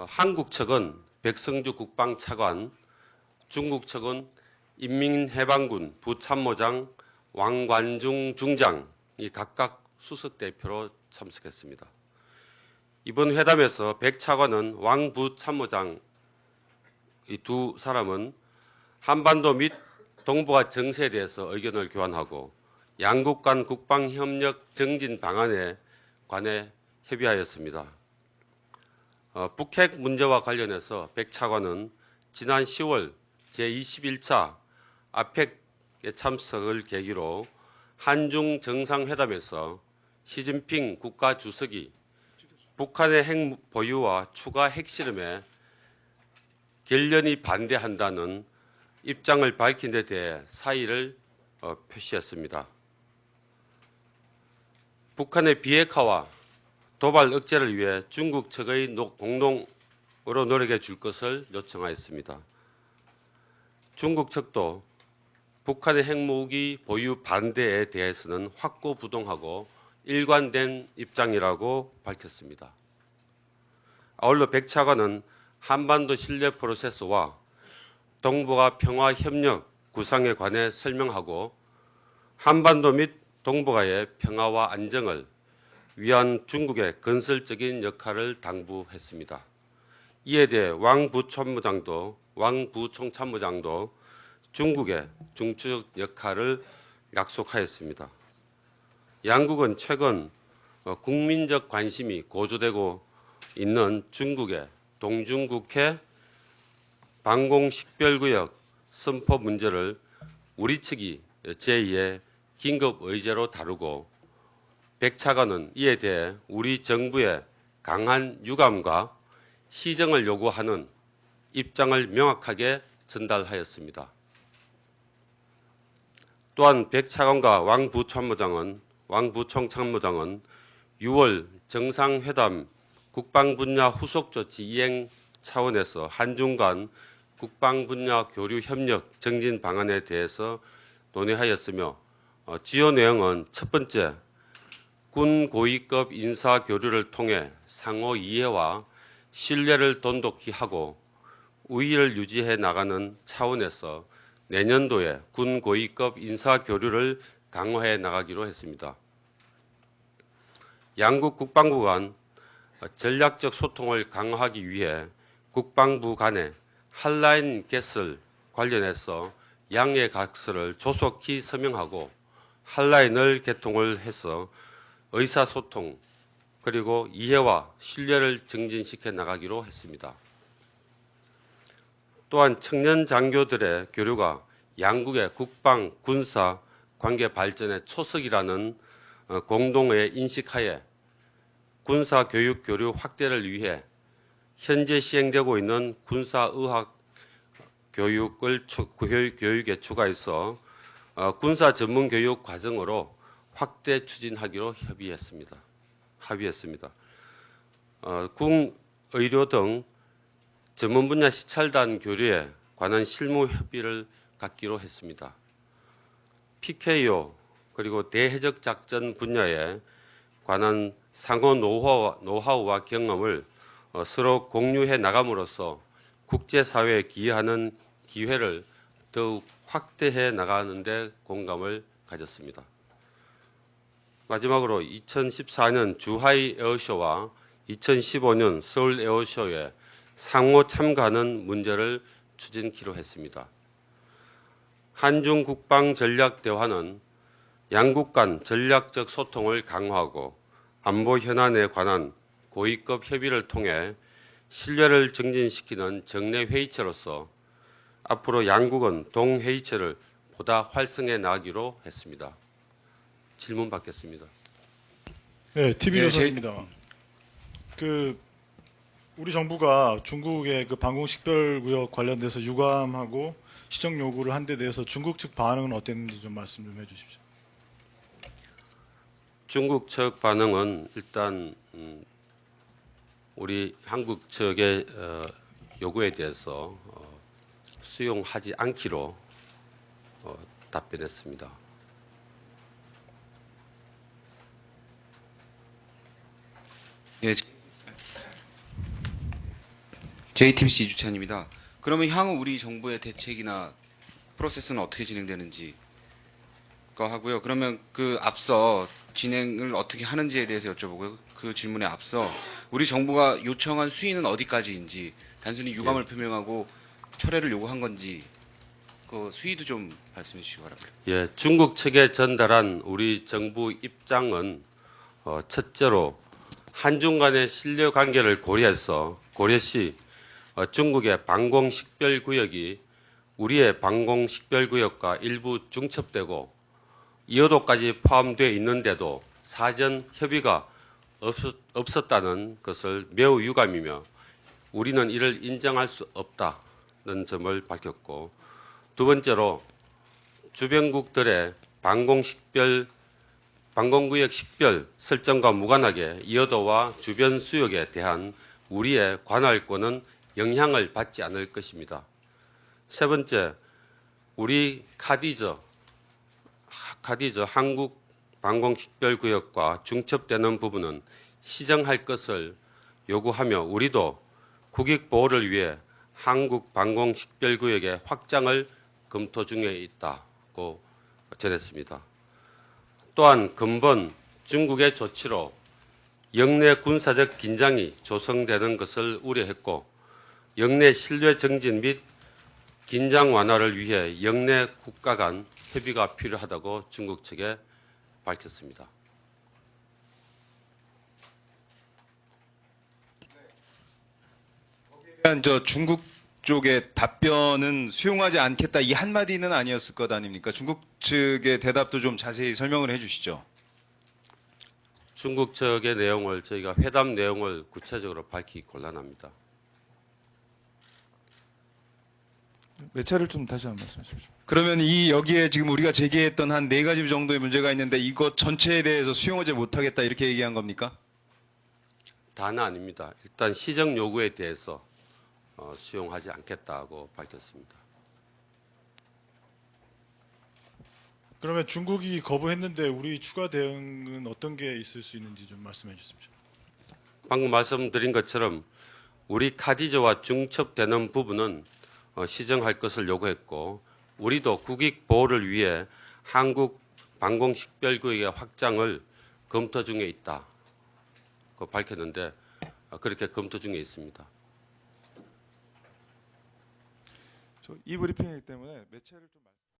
한국 측은 백성주 국방차관, 중국 측은 인민해방군 부참모장 왕관중 중장이 각각 수석 대표로 참석했습니다. 이번 회담에서 백 차관은 왕 부참모장 이 두 사람은 한반도 및 동북아 정세에 대해서 의견을 교환하고 양국 간 국방협력 정진 방안에 관해 협의하였습니다. 북핵 문제와 관련해서 백 차관은 지난 10월 제21차 아펙에 참석을 계기로 한중 정상회담에서 시진핑 국가주석이 북한의 핵 보유와 추가 핵실험에 결연히 반대한다는 입장을 밝힌 데 대해 사의를 표시했습니다. 북한의 비핵화와 도발 억제를 위해 중국 측의 공동으로 노력해 줄 것을 요청하였습니다. 중국 측도 북한의 핵무기 보유 반대에 대해서는 확고부동하고 일관된 입장이라고 밝혔습니다. 아울러 백 차관은 한반도 신뢰 프로세스와 동북아 평화 협력 구상에 관해 설명하고 한반도 및 동북아의 평화와 안정을 위한 중국의 건설적인 역할을 당부했습니다. 이에 대해 왕 부총참모장도 중국의 중추적 역할을 약속하였습니다. 양국은 최근 국민적 관심이 고조되고 있는 중국의 동중국해 방공식별구역 선포 문제를 우리 측이 제2의 긴급의제로 다루고 백 차관은 이에 대해 우리 정부의 강한 유감과 시정을 요구하는 입장을 명확하게 전달하였습니다. 또한 백 차관과 왕 부총참모장은 6월 정상회담 국방분야 후속조치 이행 차원에서 한중 간 국방분야 교류 협력 정진 방안에 대해서 논의하였으며 주요 내용은 첫 번째, 군 고위급 인사 교류를 통해 상호 이해와 신뢰를 돈독히 하고 우위를 유지해 나가는 차원에서 내년도에 군 고위급 인사 교류를 강화해 나가기로 했습니다. 양국 국방부 간 전략적 소통을 강화하기 위해 국방부 간의 핫라인 개설 관련해서 양해 각서를 조속히 서명하고 핫라인을 개통을 해서 의사소통 그리고 이해와 신뢰를 증진시켜 나가기로 했습니다. 또한 청년 장교들의 교류가 양국의 국방, 군사 관계 발전의 초석이라는 공동의 인식하에 군사 교육 교류 확대를 위해 현재 시행되고 있는 군사의학 교육에 추가해서 군사 전문 교육 과정으로 확대 추진하기로 합의했습니다. 궁의료 등 전문 분야 시찰단 교류에 관한 실무 협의를 갖기로 했습니다. PKO 그리고 대해적 작전 분야에 관한 상호 노하우와 경험을 서로 공유해 나감으로써 국제사회에 기여하는 기회를 더욱 확대해 나가는 데 공감을 가졌습니다. 마지막으로 2014년 주하이 에어쇼와 2015년 서울 에어쇼에 상호 참가하는 문제를 추진키로 했습니다. 한중 국방 전략 대화는 양국 간 전략적 소통을 강화하고 안보 현안에 관한 고위급 협의를 통해 신뢰를 증진시키는 정례 회의체로서 앞으로 양국은 동회의체를 보다 활성해 나가기로 했습니다. 질문 받겠습니다. 네, TV조선입니다. 우리 정부가 중국의 방공식별구역 관련돼서 유감하고 시정 요구를 한 데 대해서 중국 측 반응은 어땠는지 좀 말씀 좀 해주십시오. 중국 측 반응은 일단 우리 한국 측의 요구에 대해서 수용하지 않기로 답변했습니다. 예, JTBC 이주찬입니다. 그러면 향후 우리 정부의 대책이나 프로세스는 어떻게 진행되는지 거 하고요. 그러면 그 앞서 진행을 어떻게 하는지에 대해서 여쭤보고요. 그 질문에 앞서 우리 정부가 요청한 수위는 어디까지인지, 단순히 유감을 표명하고 철회를 요구한 건지 그 수위도 좀 말씀해 주시기 바랍니다. 예, 중국 측에 전달한 우리 정부 입장은 첫째로 한중 간의 신뢰 관계를 고려시 중국의 방공식별구역이 우리의 방공식별구역과 일부 중첩되고 이어도까지 포함되어 있는데도 사전 협의가 없었다는 것을 매우 유감이며 우리는 이를 인정할 수 없다는 점을 밝혔고, 두 번째로 주변국들의 방공구역 식별 설정과 무관하게 이어도와 주변 수역에 대한 우리의 관할권은 영향을 받지 않을 것입니다. 세 번째, 우리 카디저 한국 방공식별구역과 중첩되는 부분은 시정할 것을 요구하며 우리도 국익 보호를 위해 한국 방공식별구역의 확장을 검토 중에 있다고 전했습니다. 또한 근본 중국의 조치로 영내 군사적 긴장이 조성되는 것을 우려했고, 영내 신뢰 정진 및 긴장 완화를 위해 영내 국가 간 협의가 필요하다고 중국 측에 밝혔습니다. 저 중국 쪽의 답변은 수용하지 않겠다 이 한마디는 아니었을 것 아닙니까? 중국 측의 대답도 좀 자세히 설명을 해주시죠. 중국 측의 내용을 저희가 회담 내용을 구체적으로 밝히기 곤란합니다. 매체를 좀 다시 한번 말씀해 주십시오. 그러면 여기에 지금 우리가 제기했던 한 4가지 정도의 문제가 있는데 이것 전체에 대해서 수용하지 못하겠다 이렇게 얘기한 겁니까? 다는 아닙니다. 일단 시정 요구에 대해서 수용하지 않겠다고 밝혔습니다. 그러면 중국이 거부했는데 우리 추가 대응은 어떤 게 있을 수 있는지 좀 말씀해 주십시오. 방금 말씀드린 것처럼 우리 카디저와 중첩되는 부분은 시정할 것을 요구했고, 우리도 국익 보호를 위해 한국 방공식별구역의 확장을 검토 중에 있다고 밝혔는데 그렇게 검토 중에 있습니다. 이 브리핑이기 때문에 매체를 좀